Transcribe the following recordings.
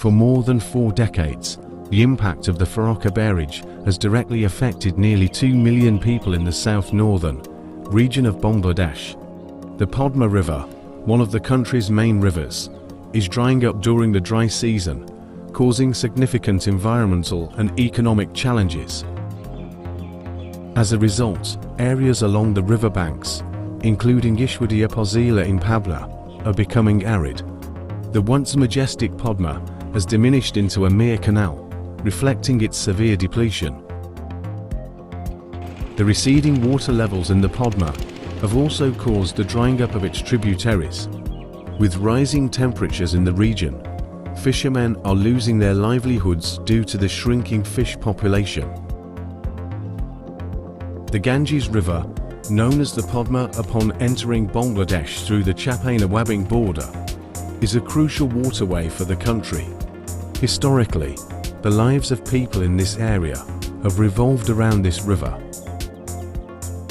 For more than 4 decades, the impact of the Farakka Barrage has directly affected nearly 2 million people in the south-northern region of Bangladesh. The Padma River, one of the country's main rivers, is drying up during the dry season, causing significant environmental and economic challenges. As a result, areas along the riverbanks, including Ishwardi Upazila in Pabna, are becoming arid. The once majestic Padma has diminished into a mere canal, reflecting its severe depletion. The receding water levels in the Padma have also caused the drying up of its tributaries. With rising temperatures in the region, fishermen are losing their livelihoods due to the shrinking fish population. The Ganges River, known as the Padma upon entering Bangladesh through the Champaner-Wabbing border, is a crucial waterway for the country. Historically, the lives of people in this area have revolved around this river.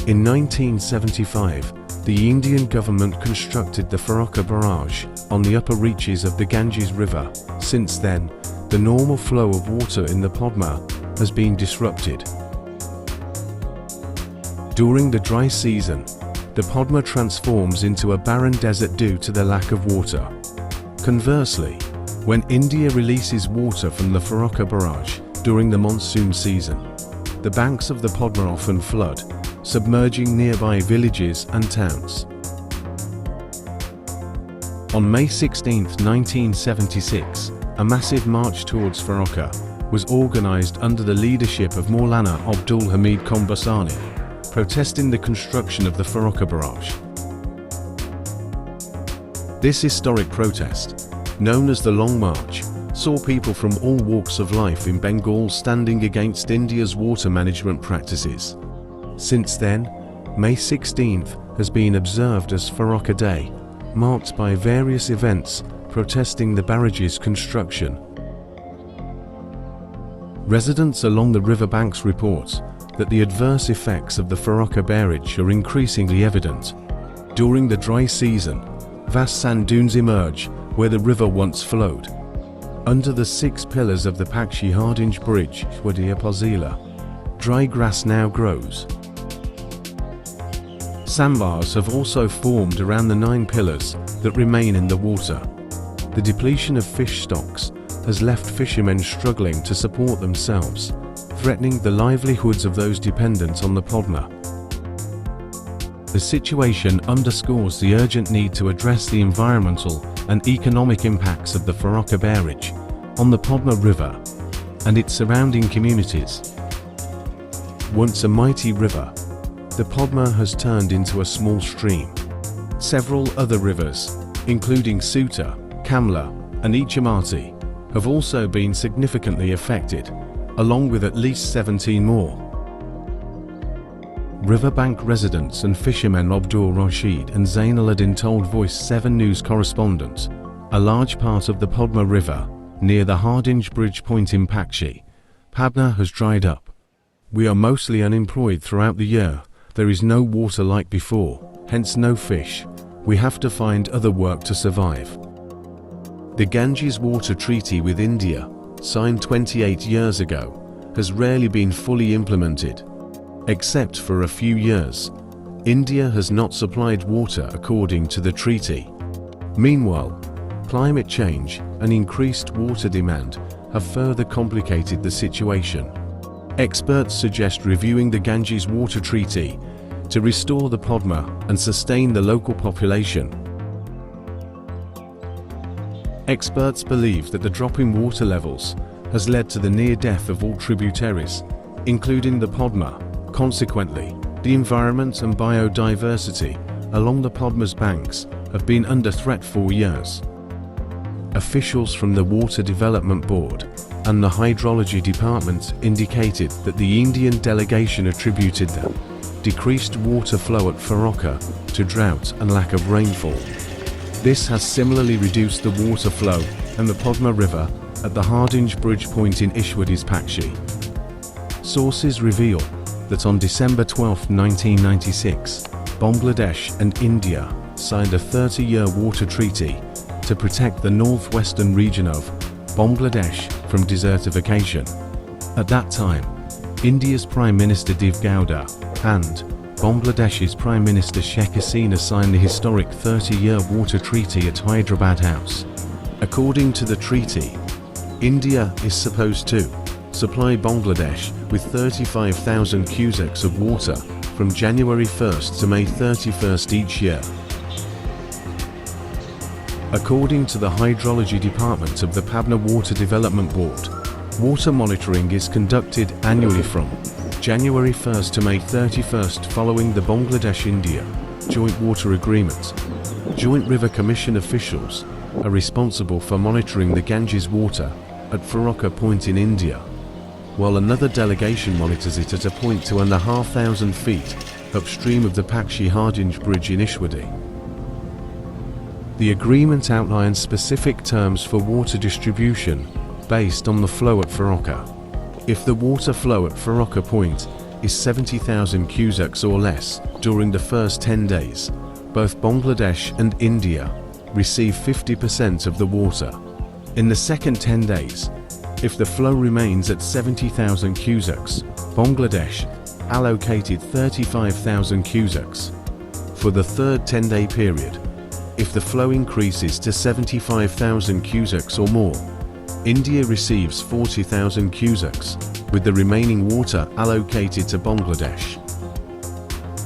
In 1975, the Indian government constructed the Farakka Barrage on the upper reaches of the Ganges River. Since then, the normal flow of water in the Padma has been disrupted. During the dry season, the Padma transforms into a barren desert due to the lack of water. Conversely, when India releases water from the Farakka Barrage during the monsoon season, the banks of the Padma often flood, submerging nearby villages and towns. On May 16, 1976, a massive march towards Farakka was organized under the leadership of Maulana Abdul Hamid Kombasani, protesting the construction of the Farakka Barrage. This historic protest, known as the Long March, saw people from all walks of life in Bengal standing against India's water management practices. Since then, May 16th has been observed as Farakka Day, marked by various events protesting the barrage's construction. Residents along the riverbanks report that the adverse effects of the Farakka Barrage are increasingly evident. During the dry season, vast sand dunes emerge where the river once flowed. Under the 6 pillars of the Pakshi Hardinge Bridge, Ishwardi Upazila, dry grass now grows. Sandbars have also formed around the 9 pillars that remain in the water. The depletion of fish stocks has left fishermen struggling to support themselves, threatening the livelihoods of those dependent on the Padma. The situation underscores the urgent need to address the environmental and economic impacts of the Farakka Barrage on the Padma River and its surrounding communities. Once a mighty river, the Padma has turned into a small stream. Several other rivers, including Suta, Kamla, and Ichamati, have also been significantly affected, along with at least 17 more. Riverbank residents and fishermen Abdul Rashid and Zainaluddin told Voice 7 News correspondents, a large part of the Padma River, near the Hardinge Bridge Point in Pakshi, Pabna has dried up. We are mostly unemployed throughout the year. There is no water like before, hence no fish. We have to find other work to survive. The Ganges Water Treaty with India, signed 28 years ago, has rarely been fully implemented. Except for a few years, India has not supplied water according to the treaty. Meanwhile, climate change and increased water demand have further complicated the situation. Experts suggest reviewing the Ganges Water Treaty to restore the Padma and sustain the local population. Experts believe that the drop in water levels has led to the near death of all tributaries, including the Padma. Consequently, the environment and biodiversity along the Padma's banks have been under threat for years. Officials from the Water Development Board and the Hydrology Department indicated that the Indian delegation attributed the decreased water flow at Farakka to drought and lack of rainfall. This has similarly reduced the water flow and the Padma River at the Hardinge Bridge Point in Ishwardi's Pakshi. Sources reveal that on December 12, 1996, Bangladesh and India signed a 30-year water treaty to protect the northwestern region of Bangladesh from desertification. At that time, India's Prime Minister Dev Gowda and Bangladesh's Prime Minister Sheikh Hasina signed the historic 30-year water treaty at Hyderabad House. According to the treaty, India is supposed to supply Bangladesh with 35,000 cusecs of water from January 1st to May 31st each year. According to the Hydrology Department of the Pabna Water Development Board, water monitoring is conducted annually from January 1st to May 31st following the Bangladesh-India Joint Water Agreement. Joint River Commission officials are responsible for monitoring the Ganges water at Farakka Point in India, while another delegation monitors it at a point 2,500 feet upstream of the Pakshi-Hardinge Bridge in Ishwardi. The agreement outlines specific terms for water distribution based on the flow at Farakka. If the water flow at Farakka Point is 70,000 cusecs or less during the first 10 days, both Bangladesh and India receive 50% of the water. In the second 10 days, if the flow remains at 70,000 cusecs, Bangladesh allocated 35,000 cusecs. For the third 10-day period, if the flow increases to 75,000 cusecs or more, India receives 40,000 cusecs, with the remaining water allocated to Bangladesh.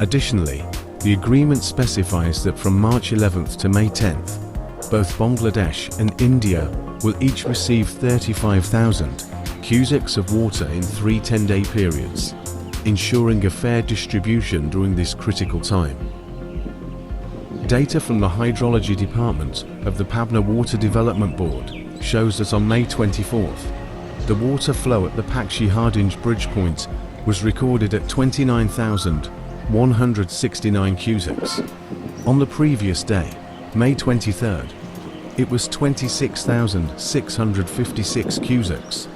Additionally, the agreement specifies that from March 11th to May 10th, both Bangladesh and India will each receive 35,000 cusecs of water in 3 10-day periods, ensuring a fair distribution during this critical time. Data from the Hydrology Department of the Pabna Water Development Board shows that on May 24th, the water flow at the Pakshi-Hardinge Bridge Point was recorded at 29,169 cusecs. On the previous day, May 23rd, it was 26,656 cusecs.